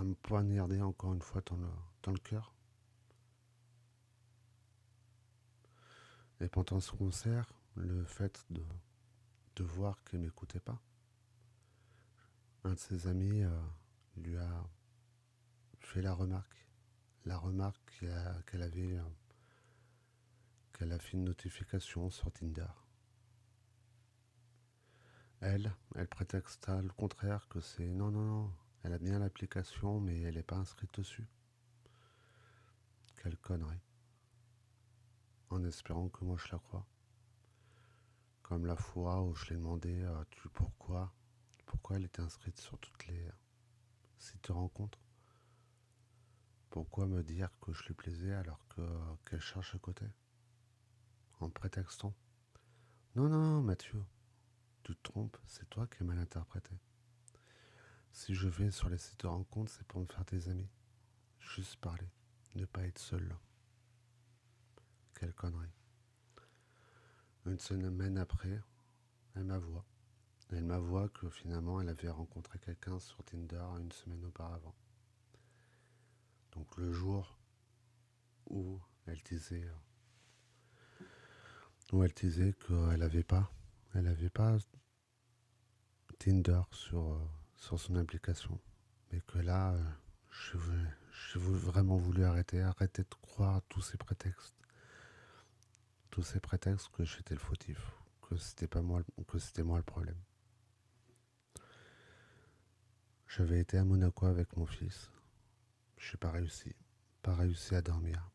me poignarder encore une fois dans le cœur. Et pendant ce concert, le fait de voir qu'elle m'écoutait pas, un de ses amis lui a fait la remarque qu'elle a fait une notification sur Tinder. Elle prétexta le contraire, que c'est non, non, non, elle a bien l'application, mais elle n'est pas inscrite dessus. Quelle connerie. En espérant que moi je la croie. Comme la fois où je l'ai demandé pourquoi elle était inscrite sur toutes les sites de rencontres. Pourquoi me dire que je lui plaisais alors qu'elle cherche à côté. En prétextant. Non, non, non, Mathieu, tu te trompes, c'est toi qui es mal interprété. Si je vais sur les sites de rencontres, c'est pour me faire des amis. Juste parler, ne pas être seul là. Quelle connerie. Une semaine après, elle m'avoue. Elle m'avoue que finalement elle avait rencontré quelqu'un sur Tinder une semaine auparavant. Donc le jour où elle disait, elle avait pas Tinder sur son application, mais que là, j'ai vraiment voulu arrêter de croire à tous ces prétextes que j'étais le fautif, que c'était pas moi, que c'était moi le problème. J'avais été à Monaco avec mon fils, j'ai pas réussi à dormir.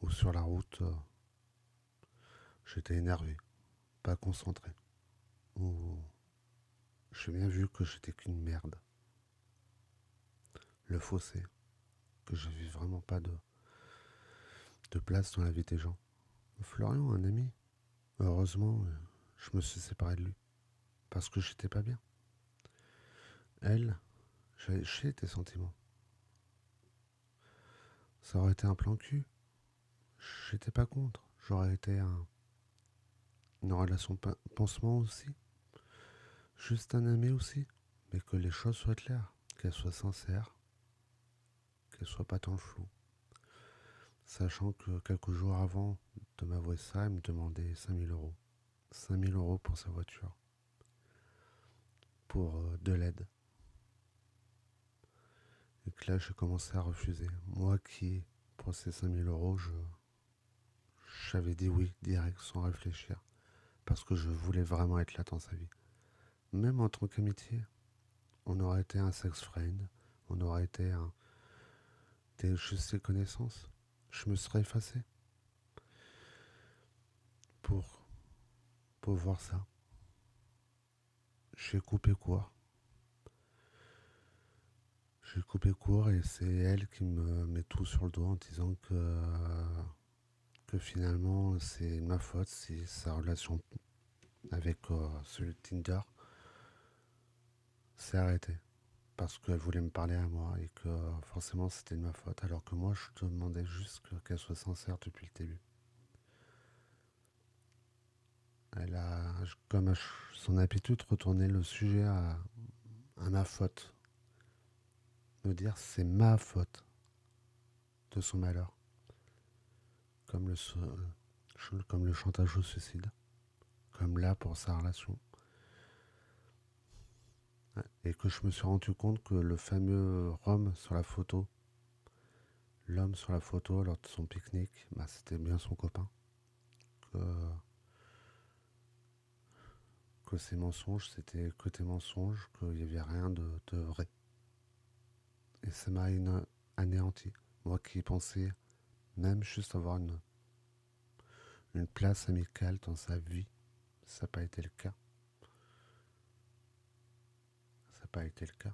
Ou sur la route, j'étais énervé, pas concentré. Ou j'ai bien vu que j'étais qu'une merde. Le fossé, que j'avais vraiment pas de place dans la vie des gens. Florian, un ami, heureusement, je me suis séparé de lui. Parce que j'étais pas bien. Elle, j'avais chié tes sentiments. Ça aurait été un plan cul. J'étais pas contre. J'aurais été une relation pansement aussi. Juste un ami aussi. Mais que les choses soient claires. Qu'elles soient sincères. Qu'elles soient pas dans le flou. Sachant que quelques jours avant de m'avouer ça, elle me demandait 5 000 euros. 5 000 euros pour sa voiture. Pour de l'aide. Et que là, j'ai commencé à refuser. Moi qui, pour ces 5 000 euros, j'avais dit oui, direct, sans réfléchir. Parce que je voulais vraiment être là dans sa vie. Même en tant qu'amitié, on aurait été un sex friend, on aurait été juste des connaissances. Je me serais effacé pour, pour voir ça. J'ai coupé court. J'ai coupé court et c'est elle qui me met tout sur le dos en disant que finalement c'est ma faute si sa relation avec celui de Tinder s'est arrêtée. Parce qu'elle voulait me parler à moi et que forcément c'était de ma faute, alors que moi je te demandais juste qu'elle soit sincère depuis le début. Elle a, comme à son habitude, retourné le sujet à ma faute. Me dire c'est ma faute de son malheur. Comme comme le chantage au suicide. Comme là pour sa relation. Et que je me suis rendu compte que le fameux homme sur la photo, l'homme sur la photo lors de son pique-nique, bah, c'était bien son copain. Que ces mensonges, c'était que des mensonges, qu'il n'y avait rien de vrai. Et ça m'a anéanti. Moi qui pensais même juste avoir une place amicale dans sa vie, ça n'a pas été le cas. Ça n'a pas été le cas.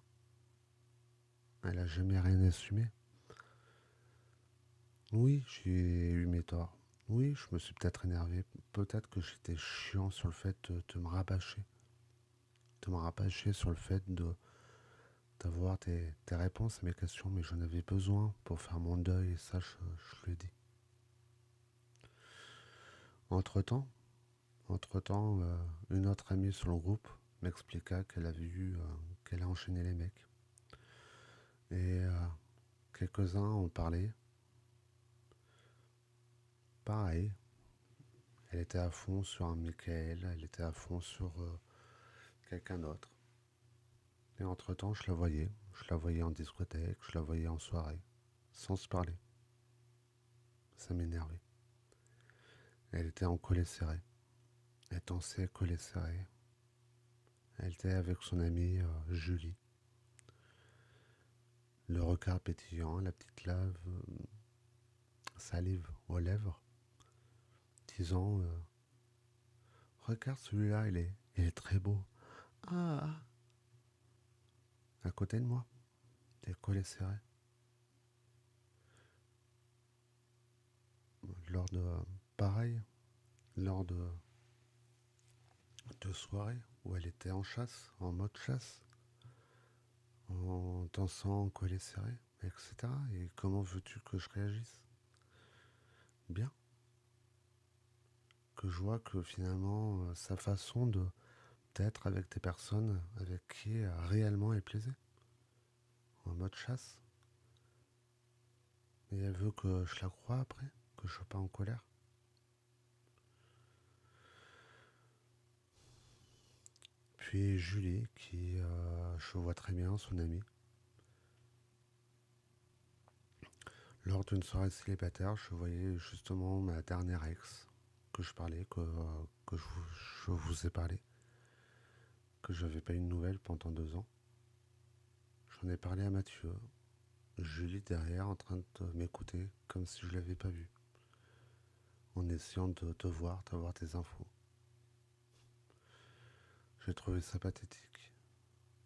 Elle a jamais rien assumé. Oui, j'ai eu mes torts. Oui, je me suis peut-être énervé. Peut-être que j'étais chiant sur le fait de me rabâcher. De me rabâcher sur le fait d'avoir tes réponses à mes questions, mais j'en avais besoin pour faire mon deuil, et ça, je l'ai dit. Entre-temps, une autre amie sur le groupe m'expliqua qu'elle avait qu'elle a enchaîné les mecs. Et quelques-uns ont parlé. Pareil, elle était à fond sur un Michael, elle était à fond sur quelqu'un d'autre. Et entre-temps, je la voyais en discothèque, je la voyais en soirée, sans se parler. Ça m'énervait. Elle était en collet serré. Elle dansait collet serré. Elle était avec son amie Julie. Le regard pétillant, la petite lave, salive aux lèvres, disant regarde celui-là, il est très beau. Ah, à côté de moi, des collets serrés. Lors de, pareil, lors de soirées où elle était en chasse, en mode chasse, en dansant en collet serré, etc. Et comment veux-tu que je réagisse? Bien. Que je vois que finalement, sa façon d'être avec des personnes avec qui réellement elle plaisait, en mode chasse. Et elle veut que je la croie après, que je sois pas en colère. Puis Julie, qui, je vois très bien, son amie. Lors d'une soirée célibataire, je voyais justement ma dernière ex, que je parlais, que je vous ai parlé, que je n'avais pas eu de nouvelles pendant 2 ans. J'en ai parlé à Mathieu. Julie derrière en train de m'écouter comme si je l'avais pas vu, en essayant de te voir, d'avoir des infos. J'ai trouvé ça pathétique.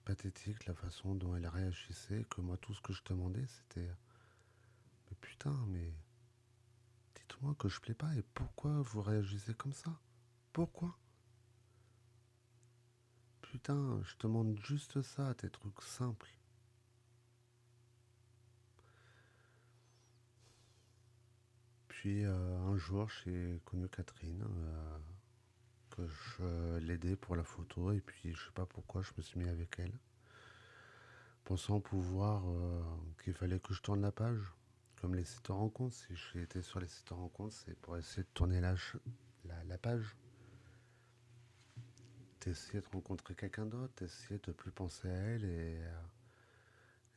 Pathétique la façon dont elle réagissait, que moi tout ce que je demandais c'était mais putain, mais dites-moi que je plais pas et pourquoi vous réagissez comme ça? Pourquoi? Putain, je demande juste ça, des trucs simples. Puis un jour, j'ai connu Catherine, que je l'aidais pour la photo, et puis je sais pas pourquoi je me suis mis avec elle, pensant pouvoir qu'il fallait que je tourne la page, comme les sites de rencontres. Si j'ai été sur les sites de rencontres, c'est pour essayer de tourner la page, d'essayer de rencontrer quelqu'un d'autre, d'essayer de plus penser à elle, et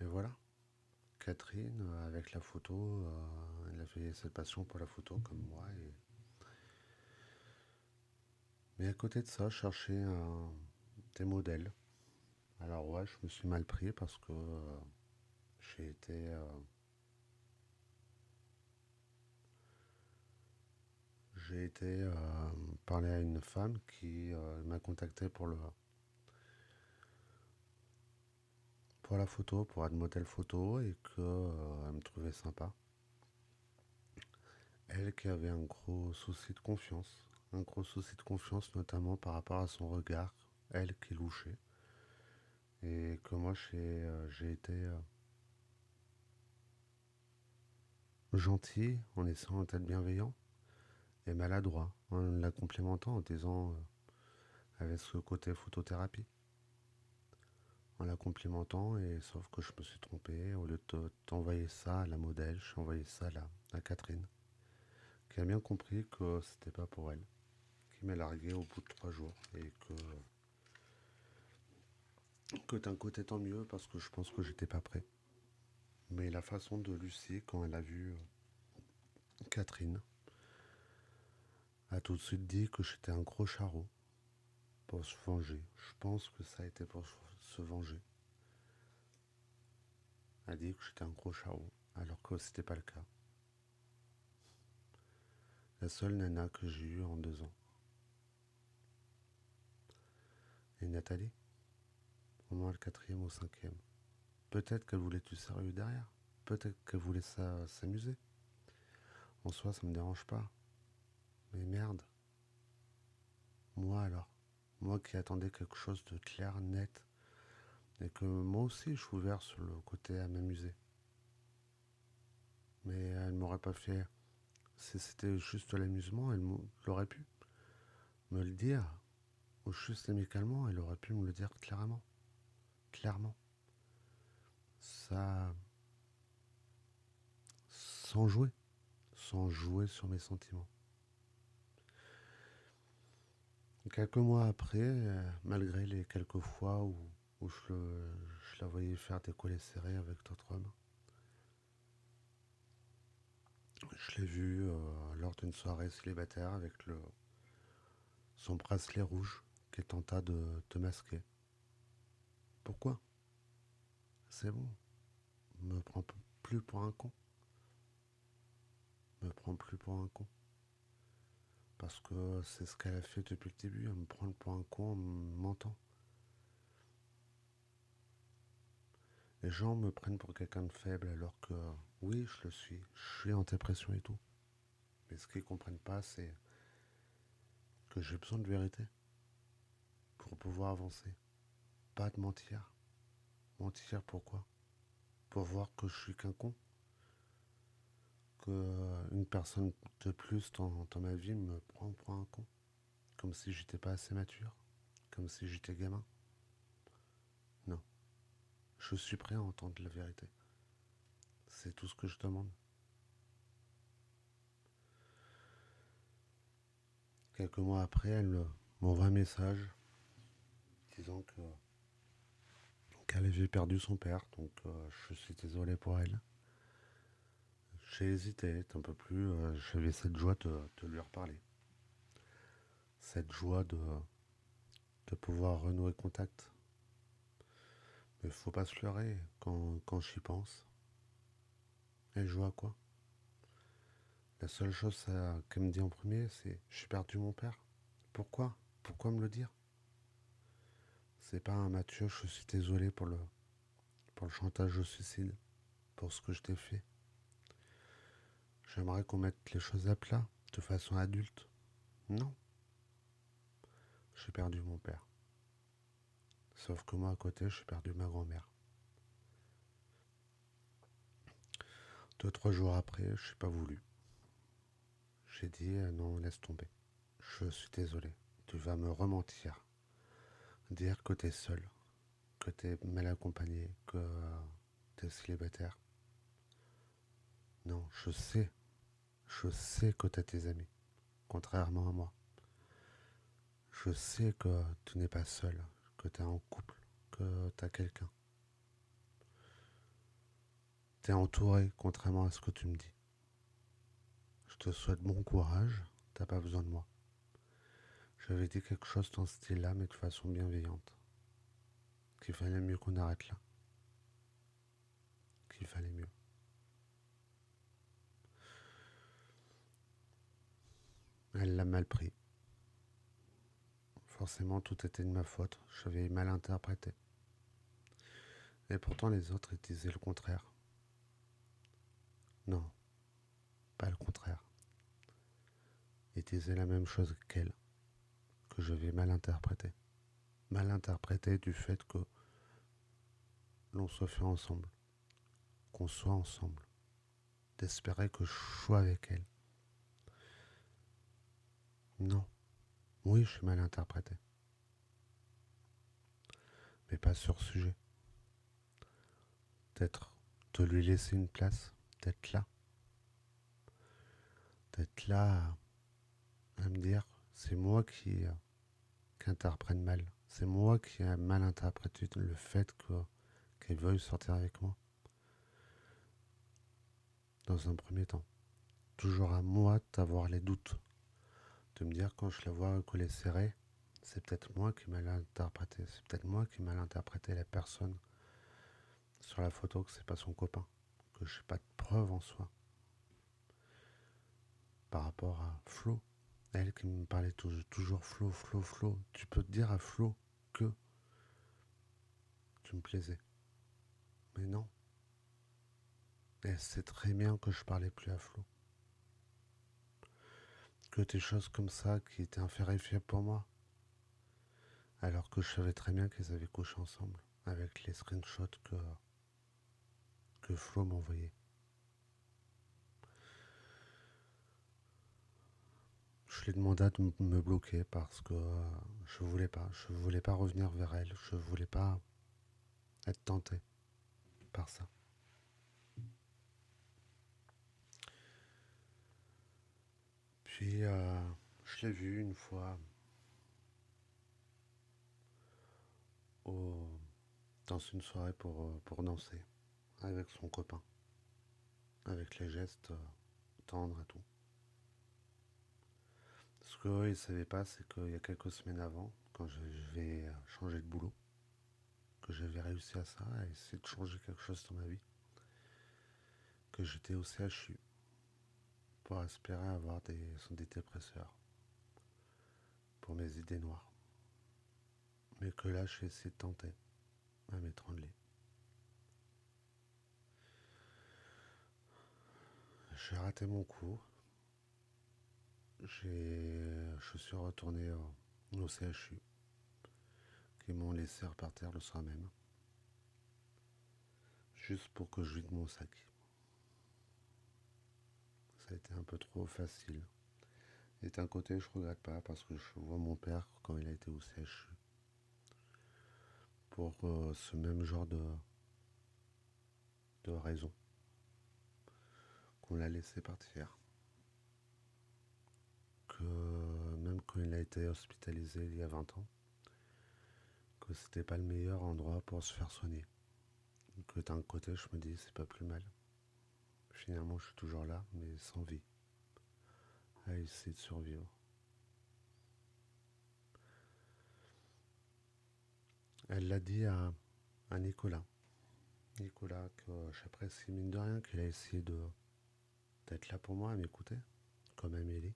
voilà. Catherine, avec la photo, elle avait cette passion pour la photo comme moi. Mais à côté de ça, je cherchais des modèles. Alors ouais, je me suis mal pris parce que j'ai été, j'ai été parler à une femme qui m'a contacté pour la photo, pour être modèle photo, et que elle me trouvait sympa. Elle qui avait un gros souci de confiance notamment par rapport à son regard, elle qui louchait, et que moi j'ai été gentil en essayant d'être bienveillant et maladroit en la complémentant en disant avec ce côté photothérapie, en la complimentant, et sauf que je me suis trompé. Au lieu de t'envoyer ça à la modèle, j'ai envoyé ça à Catherine, qui a bien compris que c'était pas pour elle, qui m'a largué au bout de 3 jours, et que d'un côté tant mieux parce que je pense que j'étais pas prêt. Mais la façon de Lucie, quand elle a vu Catherine, a tout de suite dit que j'étais un gros charreau pour se venger. Je pense que ça a été pour se venger. Elle a dit que j'étais un gros charreau, alors que c'était pas le cas. La seule nana que j'ai eue en 2 ans. Et Nathalie, au moins le quatrième ou cinquième. Peut-être qu'elle voulait du sérieux derrière. Peut-être qu'elle voulait s'amuser. En soi, ça me dérange pas. Mais merde. Moi alors. Moi qui attendais quelque chose de clair, net. Et que moi aussi, je suis ouvert sur le côté à m'amuser. Mais elle m'aurait pas fait. Si c'était juste l'amusement, elle aurait pu me le dire. Ou juste amicalement, elle aurait pu me le dire clairement. Clairement. Ça. sans jouer sur mes sentiments. Quelques mois après, malgré les quelques fois où je la voyais faire des collets serrés avec d'autres hommes, je l'ai vue lors d'une soirée célibataire avec son bracelet rouge qui tenta de masquer. Pourquoi? C'est bon, me prends plus pour un con. Me prends plus pour un con. Parce que c'est ce qu'elle a fait depuis le début, elle me prend pour un con en me mentant. Les gens me prennent pour quelqu'un de faible alors que oui, je le suis. Je suis en dépression et tout. Mais ce qu'ils comprennent pas, c'est que j'ai besoin de vérité pour pouvoir avancer. Pas de mentir. Mentir pourquoi? Pour voir que je suis qu'un con. Que une personne de plus dans ma vie me prend pour un con. Comme si j'étais pas assez mature. Comme si j'étais gamin. Non. Je suis prêt à entendre la vérité. C'est tout ce que je demande. Quelques mois après, elle m'envoie un message disant qu'elle avait perdu son père, donc je suis désolé pour elle. J'ai hésité un peu plus, j'avais cette joie de lui reparler. Cette joie de pouvoir renouer contact. Mais faut pas se leurrer quand j'y pense. Elle joue à quoi? La seule chose qu'elle me dit en premier, c'est j'ai perdu mon père. Pourquoi? Pourquoi me le dire? C'est pas un Mathieu, je suis désolé pour le chantage au suicide, pour ce que je t'ai fait. J'aimerais qu'on mette les choses à plat, de façon adulte. Non, j'ai perdu mon père. Sauf que moi, à côté, j'ai perdu ma grand-mère. 2, 3 jours après, je n'ai pas voulu. J'ai dit non, laisse tomber. Je suis désolé. Tu vas me rementir. Dire que t'es seul, que t'es mal accompagné, que t'es célibataire. Non, je sais que t'as tes amis, contrairement à moi. Je sais que tu n'es pas seul, que t'es en couple, que t'as quelqu'un. T'es entouré, contrairement à ce que tu me dis. Je te souhaite bon courage, t'as pas besoin de moi. J'avais dit quelque chose dans ce style-là, mais de façon bienveillante. Qu'il fallait mieux qu'on arrête là. Qu'il fallait mieux. Elle l'a mal pris. Forcément, tout était de ma faute. J'avais mal interprété. Et pourtant, les autres ils disaient le contraire. Non, pas le contraire. Ils disaient la même chose qu'elle, que j'avais mal interprété. Mal interprété du fait que l'on soit fait ensemble, qu'on soit ensemble, d'espérer que je sois avec elle. Non, oui, je suis mal interprété, mais pas sur ce sujet. Peut-être de lui laisser une place, d'être là à me dire, c'est moi qui interprète mal, c'est moi qui ai mal interprété le fait qu'elle veuille sortir avec moi. Dans un premier temps, toujours à moi d'avoir les doutes, de me dire quand je la vois collée serrée, c'est peut-être moi qui mal interprété, c'est peut-être moi qui mal interprété la personne sur la photo, que c'est pas son copain, que je n'ai pas de preuve en soi. Par rapport à Flo, elle qui me parlait toujours Flo, Flo, Flo, tu peux te dire à Flo que tu me plaisais. Mais non, elle sait très bien que je parlais plus à Flo. Que des choses comme ça qui étaient invérifiables pour moi. Alors que je savais très bien qu'ils avaient couché ensemble, avec les screenshots que Flo m'envoyait. Je lui ai demandé de me bloquer parce que je voulais pas revenir vers elle, je voulais pas être tenté par ça. Puis je l'ai vu une fois au- dans une soirée pour danser avec son copain, avec les gestes tendres et tout. Ce qu'il ne savait pas, c'est qu'il y a quelques semaines avant, quand j'avais changé de boulot, que j'avais réussi à ça, à essayer de changer quelque chose dans ma vie, que j'étais au CHU pour espérer avoir des antidépresseurs pour mes idées noires. Mais que là, j'ai essayé de tenter à m'étrangler. J'ai raté mon coup. Je suis retourné au CHU, qui m'ont laissé repartir le soir même, juste pour que je vide mon sac. Ça a été un peu trop facile. Et d'un côté, je regrette pas parce que je vois mon père quand il a été au CHU pour ce même genre de raison qu'on l'a laissé partir. Que même quand il a été hospitalisé il y a 20 ans, que c'était pas le meilleur endroit pour se faire soigner. Que d'un côté, je me dis, c'est pas plus mal. Finalement, je suis toujours là, mais sans vie, à essayer de survivre. Elle l'a dit à Nicolas. Nicolas, que j'apprécie mine de rien, qu'il a essayé d'être là pour moi, à m'écouter, comme Amélie.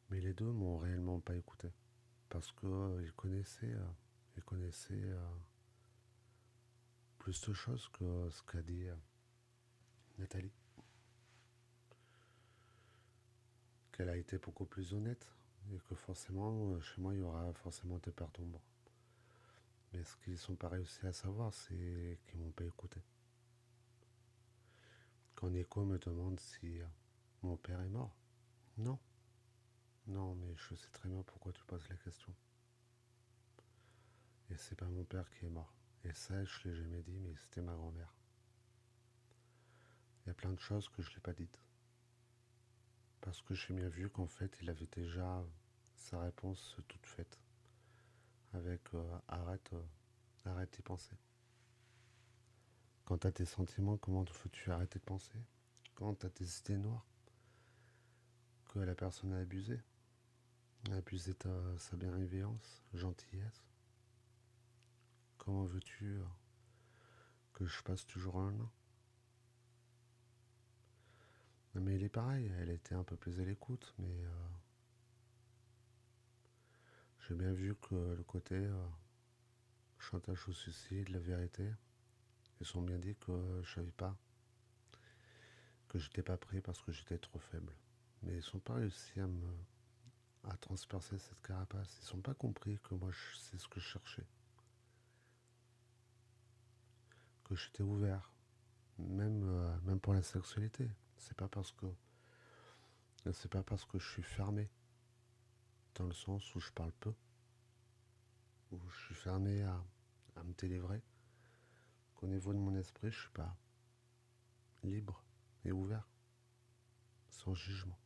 Mais les deux m'ont réellement pas écouté. Parce qu'ils connaissaient plus de choses que ce qu'a dit Nathalie. Qu'elle a été beaucoup plus honnête. Et que forcément, chez moi, il y aura forcément des parts d'ombre. Mais ce qu'ils sont pas réussi à savoir, c'est qu'ils m'ont pas écouté. Quand Nico me demande si mon père est mort, non. Non, mais je sais très bien pourquoi tu poses la question. Et c'est pas mon père qui est mort. Et ça, je l'ai jamais dit, mais c'était ma grand-mère. Il y a plein de choses que je l'ai pas dites. Parce que j'ai bien vu qu'en fait, il avait déjà sa réponse toute faite. Avec arrête d'y penser. Quand t'as tes sentiments, comment faut-tu arrêter de penser? Quand t'as tes idées noires, que la personne a abusé, sa bienveillance, gentillesse, comment veux-tu que je passe toujours un an? Mais il est pareil, elle était un peu plus à l'écoute, mais j'ai bien vu que le côté chantage au suicide, la vérité, ils sont bien dit que je savais pas, que j'étais pas prêt parce que j'étais trop faible. Mais ils sont pas réussi à transpercer cette carapace. Ils sont pas compris que moi c'est ce que je cherchais, que j'étais ouvert, même pour la sexualité. C'est pas parce que je suis fermé, dans le sens où je parle peu, où je suis fermé à me délivrer, qu'au niveau de mon esprit, je suis pas libre et ouvert, sans jugement.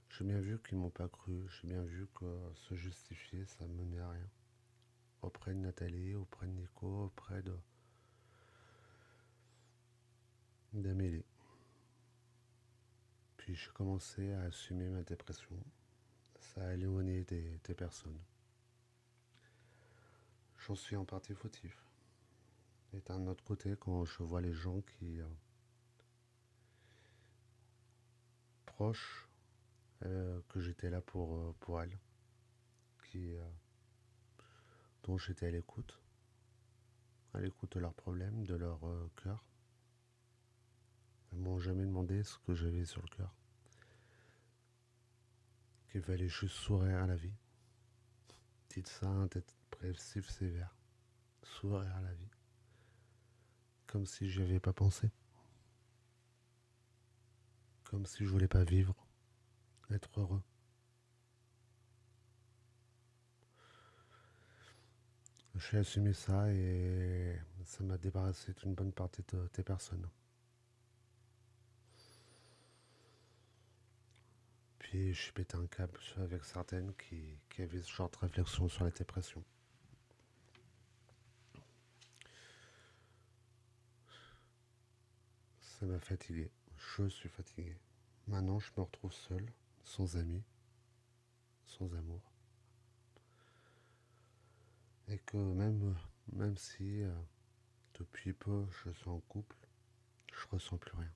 J'ai bien vu qu'ils m'ont pas cru, j'ai bien vu que se justifier, ça menait à rien. Auprès de Nathalie, auprès de Nico, auprès d'Amélie. Puis j'ai commencé à assumer ma dépression. Ça a éloigné des personnes. J'en suis en partie fautif. Et d'un autre côté, quand je vois les gens qui proches, que j'étais là pour elles, qui, dont j'étais à l'écoute de leurs problèmes, de leur cœur, elles m'ont jamais demandé ce que j'avais sur le cœur. Qu'il fallait juste sourire à la vie. Dites ça un dépressif sévère. Sourire à la vie. Comme si j'y avais pas pensé. Comme si je voulais pas vivre. Être heureux. J'ai assumé ça et ça m'a débarrassé d'une bonne partie de tes personnes. puis je suis pété un câble avec certaines qui avaient ce genre de réflexion sur la dépression. Ça m'a fatigué. Je suis fatigué. Maintenant, je me retrouve seul, sans amis, sans amour. Et que même si depuis peu je suis en couple, je ressens plus rien.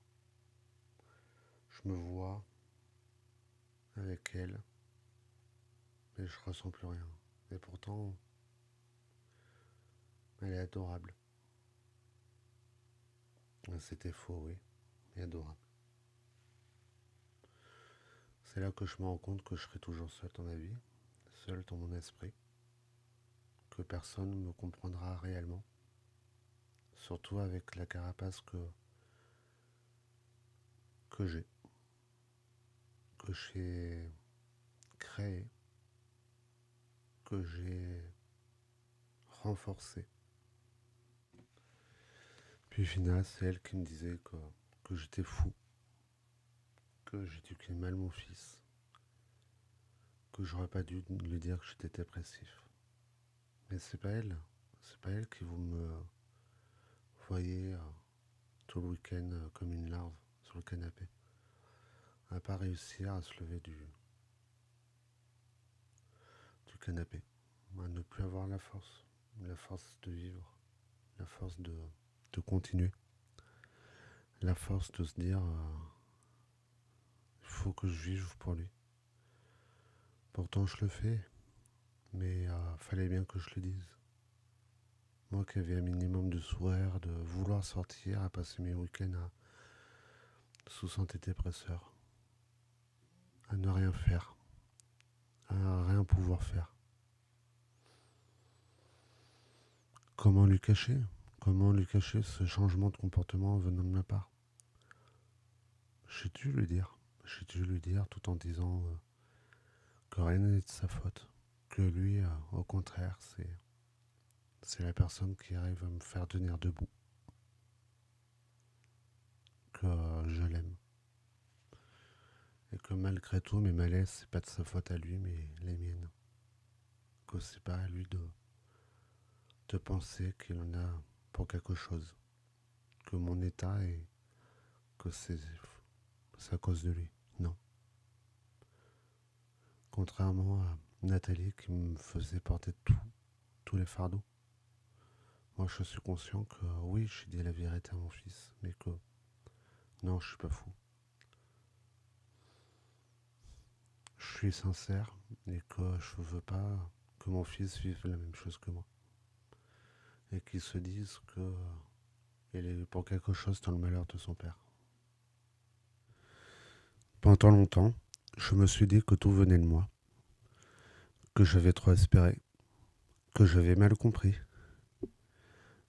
Je me vois avec elle, mais je ressens plus rien. Et pourtant, elle est adorable. C'était faux, oui, mais adorable. C'est là que je me rends compte que je serai toujours seul dans la vie, seul dans mon esprit, que personne ne me comprendra réellement, surtout avec la carapace que j'ai créée, que j'ai renforcée. Puis Fina, c'est elle qui me disait que j'étais fou, que j'éduquais mal mon fils, que j'aurais pas dû lui dire que j'étais dépressif. Mais c'est pas elle qui vous me voyez tout le week-end comme une larve sur le canapé, à pas réussir à se lever du canapé, à ne plus avoir la force de vivre, la force de continuer, la force de se dire il faut que je vive pour lui. Pourtant je le fais, mais fallait bien que je le dise. Moi qui avais un minimum de sourire, de vouloir sortir, à passer mes week-ends sous antidépresseurs, à ne rien faire, à rien pouvoir faire. Comment lui cacher Comment lui cacher ce changement de comportement venant de ma part? J'ai dû lui dire. J'ai dû lui dire tout en disant que rien n'est de sa faute. Que lui, au contraire, c'est la personne qui arrive à me faire tenir debout. Que je l'aime. Et que malgré tout, mes malaises, c'est pas de sa faute à lui, mais les miennes. Que c'est pas à lui de penser qu'il en a pour quelque chose. Que mon état est. Que c'est à cause de lui. Non. Contrairement à Nathalie qui me faisait porter tous les fardeaux. Moi, je suis conscient que oui, j'ai dit la vérité à mon fils, mais que non, je suis pas fou. Je suis sincère et que je veux pas que mon fils vive la même chose que moi. Et qu'il se dise que il est pour quelque chose dans le malheur de son père. Pendant longtemps, je me suis dit que tout venait de moi, que j'avais trop espéré, que j'avais mal compris,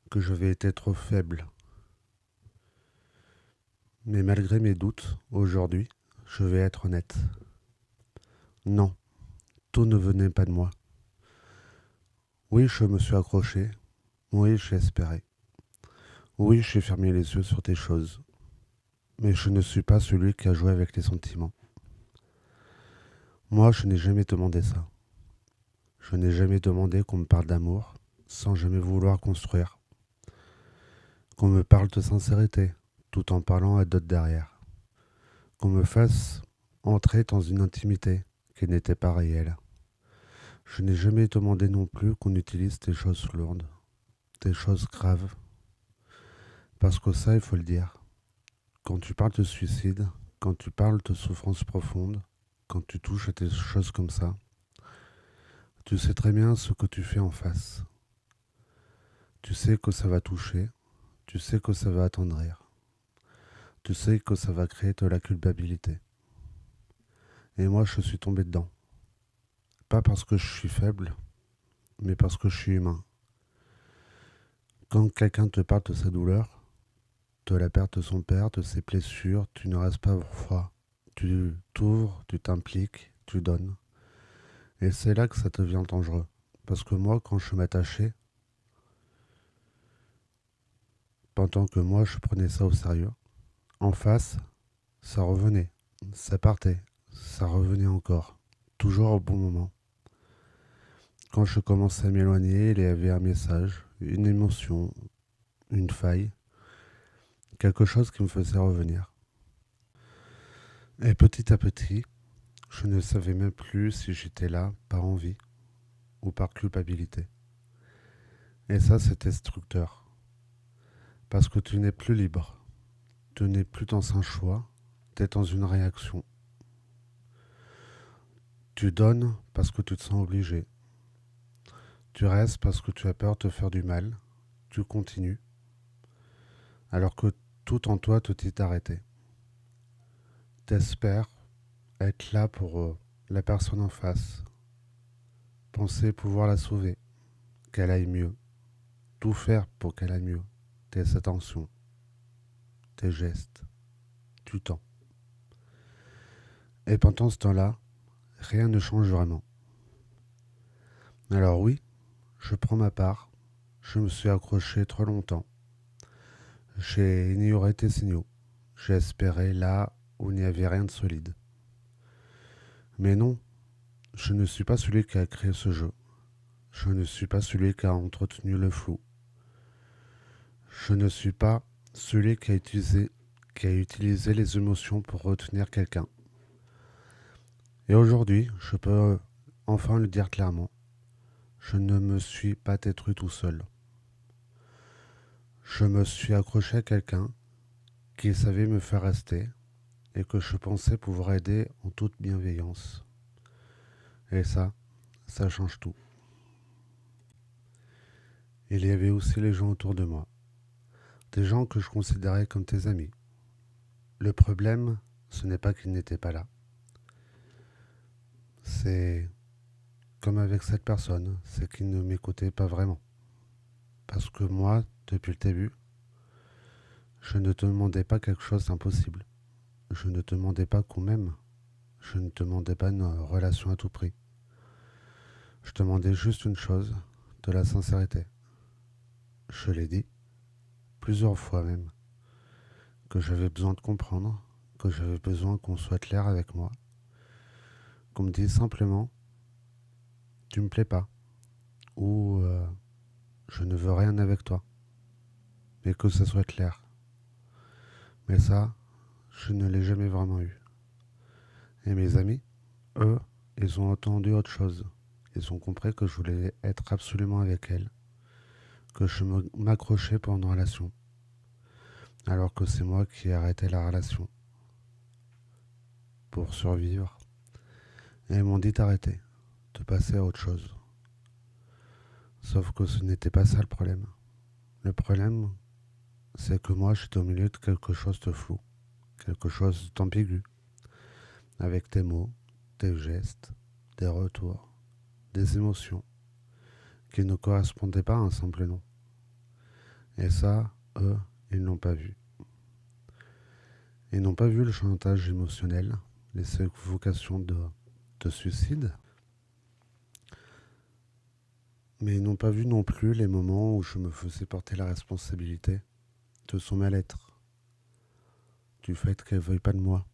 que j'avais été trop faible. Mais malgré mes doutes, aujourd'hui, je vais être honnête. Non, tout ne venait pas de moi. Oui, je me suis accroché. Oui, j'ai espéré. Oui, j'ai fermé les yeux sur des choses. Mais je ne suis pas celui qui a joué avec les sentiments. Moi, je n'ai jamais demandé ça. Je n'ai jamais demandé qu'on me parle d'amour sans jamais vouloir construire. Qu'on me parle de sincérité tout en parlant à d'autres derrière. Qu'on me fasse entrer dans une intimité qui n'était pas réelle. Je n'ai jamais demandé non plus qu'on utilise des choses lourdes, des choses graves. Parce que ça, il faut le dire. Quand tu parles de suicide, quand tu parles de souffrance profonde, quand tu touches à des choses comme ça, tu sais très bien ce que tu fais en face. Tu sais que ça va toucher, tu sais que ça va attendrir, tu sais que ça va créer de la culpabilité. Et moi, je suis tombé dedans. Pas parce que je suis faible, mais parce que je suis humain. Quand quelqu'un te parle de sa douleur, de la perte de son père, de ses blessures, tu ne restes pas froid. Tu t'ouvres, tu t'impliques, tu donnes. Et c'est là que ça devient dangereux. Parce que moi, quand je m'attachais, pendant que moi je prenais ça au sérieux, en face, ça revenait, ça partait, ça revenait encore, toujours au bon moment. Quand je commençais à m'éloigner, il y avait un message, une émotion, une faille, quelque chose qui me faisait revenir. Et petit à petit, je ne savais même plus si j'étais là par envie ou par culpabilité. Et ça, c'était destructeur. Parce que tu n'es plus libre. Tu n'es plus dans un choix, tu es dans une réaction. Tu donnes parce que tu te sens obligé. Tu restes parce que tu as peur de te faire du mal. Tu continues. Alors que tout en toi te dit d'arrêter. T'espères être là pour la personne en face. Penser pouvoir la sauver. Qu'elle aille mieux. Tout faire pour qu'elle aille mieux. Tes attentions. Tes gestes. Du temps. Et pendant ce temps-là, rien ne change vraiment. Alors oui, je prends ma part. Je me suis accroché trop longtemps. J'ai ignoré tes signaux. J'ai espéré là où il n'y avait rien de solide. Mais non, je ne suis pas celui qui a créé ce jeu. Je ne suis pas celui qui a entretenu le flou. Je ne suis pas celui qui a utilisé les émotions pour retenir quelqu'un. Et aujourd'hui, je peux enfin le dire clairement. Je ne me suis pas détruit tout seul. Je me suis accroché à quelqu'un qui savait me faire rester et que je pensais pouvoir aider en toute bienveillance. Et ça change tout. Il y avait aussi les gens autour de moi, des gens que je considérais comme tes amis. Le problème, ce n'est pas qu'ils n'étaient pas là. C'est comme avec cette personne, c'est qu'ils ne m'écoutaient pas vraiment. Parce que moi, depuis le début, je ne te demandais pas quelque chose d'impossible. Je ne te demandais pas qu'on m'aime. Je ne te demandais pas une relation à tout prix. Je te demandais juste une chose, de la sincérité. Je l'ai dit, plusieurs fois même, que j'avais besoin de comprendre, que j'avais besoin qu'on soit clair avec moi, qu'on me dise simplement tu me plais pas ou je ne veux rien avec toi, mais que ça soit clair. Mais ça, je ne l'ai jamais vraiment eu. Et mes amis, eux, ils ont entendu autre chose. Ils ont compris que je voulais être absolument avec elle, que je m'accrochais pour une relation, alors que c'est moi qui ai arrêté la relation pour survivre. Et ils m'ont dit d'arrêter, de passer à autre chose. Sauf que ce n'était pas ça le problème. Le problème, c'est que moi, j'étais au milieu de quelque chose de flou, quelque chose d'ambigu, avec des mots, des gestes, des retours, des émotions qui ne correspondaient pas à un simple nom. Et ça, eux, ils n'ont pas vu. Ils n'ont pas vu le chantage émotionnel, les vocations de suicide, mais ils n'ont pas vu non plus les moments où je me faisais porter la responsabilité de son mal-être, du fait qu'elle ne veuille pas de moi,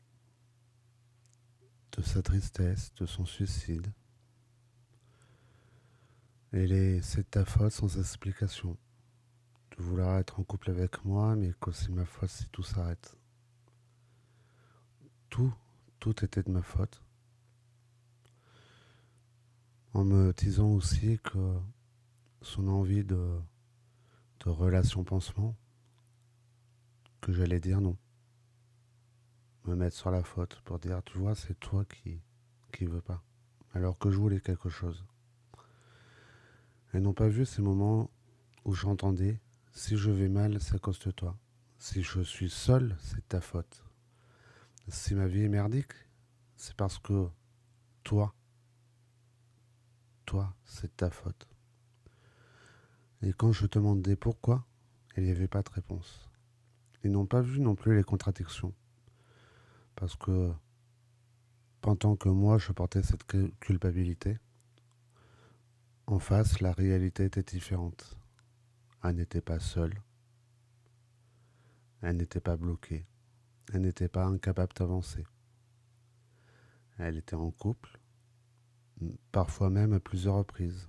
de sa tristesse, de son suicide. Et c'est de ta faute sans explication. De vouloir être en couple avec moi, mais que c'est ma faute si tout s'arrête. Tout, tout était de ma faute. En me disant aussi que son envie de relation pansement, que j'allais dire non. Me mettre sur la faute pour dire, tu vois, c'est toi qui veux pas. Alors que je voulais quelque chose. Elles n'ont pas vu ces moments où j'entendais, si je vais mal, c'est à cause de toi. Si je suis seul, c'est de ta faute. Si ma vie est merdique, c'est parce que toi, c'est de ta faute. Et quand je te demandais pourquoi, il n'y avait pas de réponse. Ils n'ont pas vu non plus les contradictions. Parce que pendant que moi je portais cette culpabilité, en face, la réalité était différente. Elle n'était pas seule. Elle n'était pas bloquée. Elle n'était pas incapable d'avancer. Elle était en couple, parfois même à plusieurs reprises,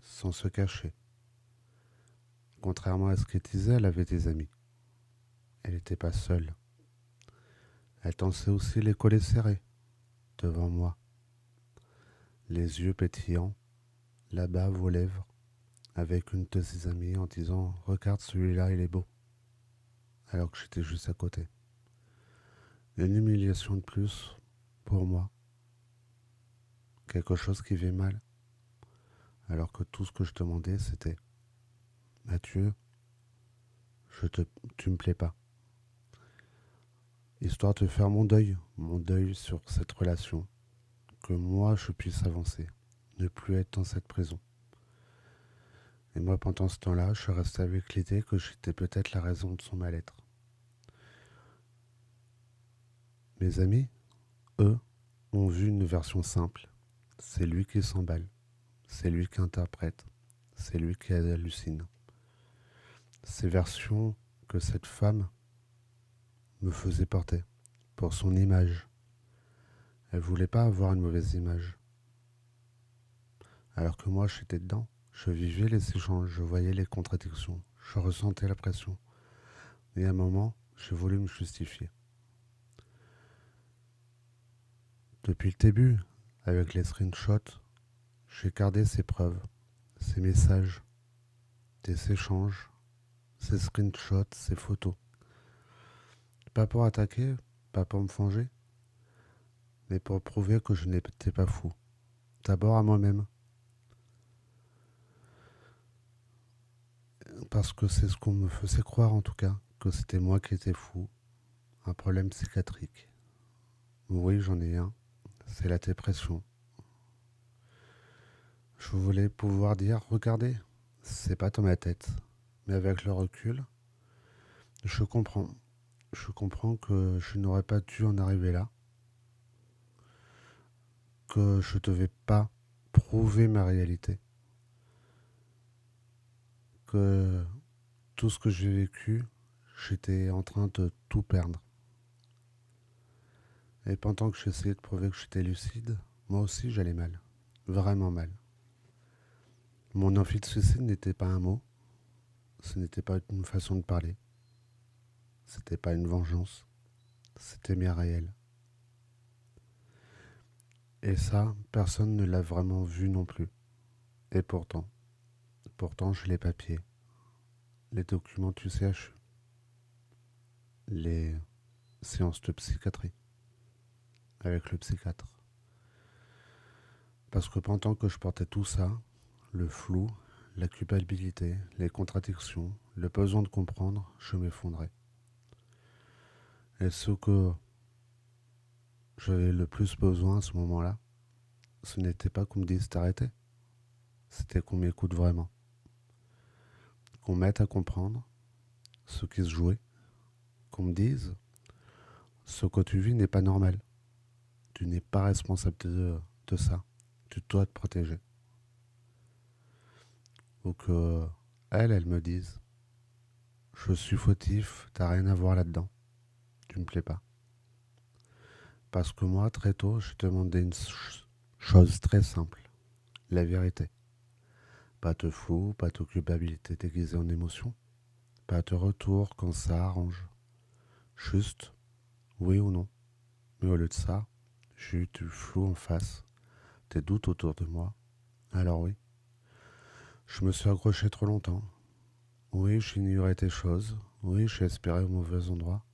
sans se cacher. Contrairement à ce qu'elle disait, elle avait des amis. Elle n'était pas seule. Elle tensait aussi les collets serrés, devant moi, les yeux pétillants, la bave aux lèvres, avec une de ses amies en disant « Regarde celui-là, il est beau », alors que j'étais juste à côté. Une humiliation de plus pour moi, quelque chose qui fait mal, alors que tout ce que je demandais c'était « Mathieu, tu me plais pas », histoire de faire mon deuil sur cette relation, que moi je puisse avancer, ne plus être dans cette prison. Et moi pendant ce temps-là, je restais avec l'idée que j'étais peut-être la raison de son mal-être. Mes amis, eux, ont vu une version simple. C'est lui qui s'emballe, c'est lui qui interprète, c'est lui qui hallucine. Ces versions que cette femme me faisait porter, pour son image. Elle voulait pas avoir une mauvaise image. Alors que moi, j'étais dedans. Je vivais les échanges, je voyais les contradictions, je ressentais la pression. Et à un moment, j'ai voulu me justifier. Depuis le début, avec les screenshots, j'ai gardé ces preuves, ces messages, des échanges, ces screenshots, ces photos. Pas pour attaquer, pas pour me venger, mais pour prouver que je n'étais pas fou. D'abord à moi-même. Parce que c'est ce qu'on me faisait croire en tout cas, que c'était moi qui étais fou, un problème psychiatrique. Oui, j'en ai un, c'est la dépression. Je voulais pouvoir dire, regardez, c'est pas dans ma tête. Mais avec le recul, je comprends. Je comprends que je n'aurais pas dû en arriver là, que je devais pas prouver ma réalité, que tout ce que j'ai vécu, j'étais en train de tout perdre. Et pendant que j'essayais de prouver que j'étais lucide, moi aussi j'allais mal, vraiment mal. Mon envie de suicide n'était pas un mot, ce n'était pas une façon de parler, c'était pas une vengeance, c'était bien réel. Et ça, personne ne l'a vraiment vu non plus. Et pourtant j'ai les papiers, les documents du CHU, les séances de psychiatrie avec le psychiatre. Parce que pendant que je portais tout ça, le flou, la culpabilité, les contradictions, le besoin de comprendre, je m'effondrais. Et ce que j'avais le plus besoin à ce moment-là, ce n'était pas qu'on me dise d'arrêter, c'était qu'on m'écoute vraiment, qu'on m'aide à comprendre ce qui se jouait, qu'on me dise ce que tu vis n'est pas normal, tu n'es pas responsable de ça, tu dois te protéger. Ou que elle me dise je suis fautif, t'as rien à voir là-dedans, tu me plais pas. Parce que moi, très tôt, je demandais une chose très simple, la vérité. Pas de flou, pas de culpabilité déguisée en émotion, pas de retour quand ça arrange. Juste, oui ou non. Mais au lieu de ça, j'ai eu du flou en face, des doutes autour de moi. Alors oui, je me suis accroché trop longtemps. Oui, j'ignorais des choses. Oui, j'ai espéré au mauvais endroit.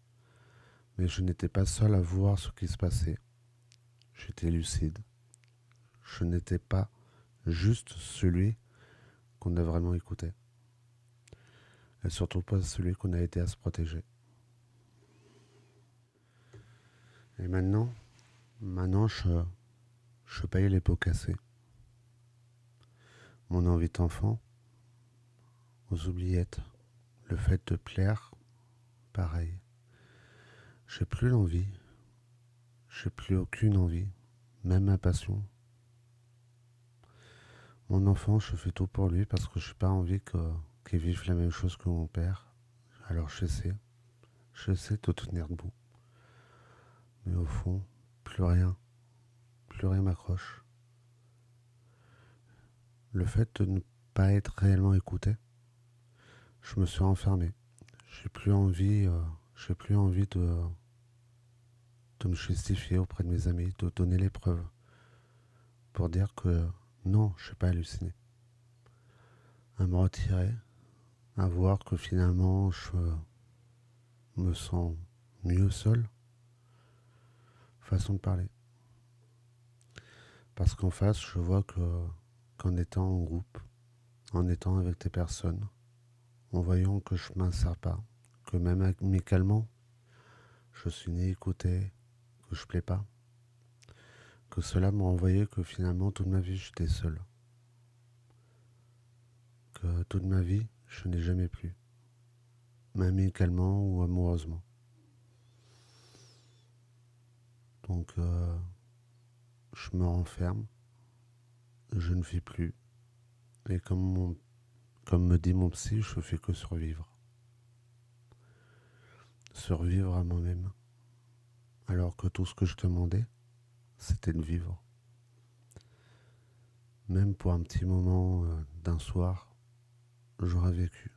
Mais je n'étais pas seul à voir ce qui se passait. J'étais lucide. Je n'étais pas juste celui qu'on a vraiment écouté. Et surtout pas celui qu'on a aidé à se protéger. Et maintenant je paye les pots cassés. Mon envie d'enfant, aux oubliettes, le fait de plaire, pareil. J'ai plus l'envie, j'ai plus aucune envie, même ma passion. Mon enfant, je fais tout pour lui parce que je n'ai pas envie qu'il vive la même chose que mon père. Alors j'essaie de tenir debout. Mais au fond, plus rien. plus rien m'accroche. Le fait de ne pas être réellement écouté, je me suis enfermé. J'ai plus envie de me justifier auprès de mes amis, de donner les preuves pour dire que non, je n'ai pas halluciné. À me retirer, à voir que finalement je me sens mieux seul, façon de parler. Parce qu'en face, je vois qu'en étant en groupe, en étant avec des personnes, en voyant que je ne m'insère pas, que même amicalement, je suis ni écouté, que je plais pas, que cela m'a envoyé que finalement toute ma vie j'étais seul, que toute ma vie je n'ai jamais plu, même amicalement ou amoureusement. Donc je me renferme, je ne vis plus, et comme me dit mon psy, je fais que survivre. Survivre à moi-même, alors que tout ce que je demandais, c'était de vivre. Même pour un petit moment d'un soir, j'aurais vécu.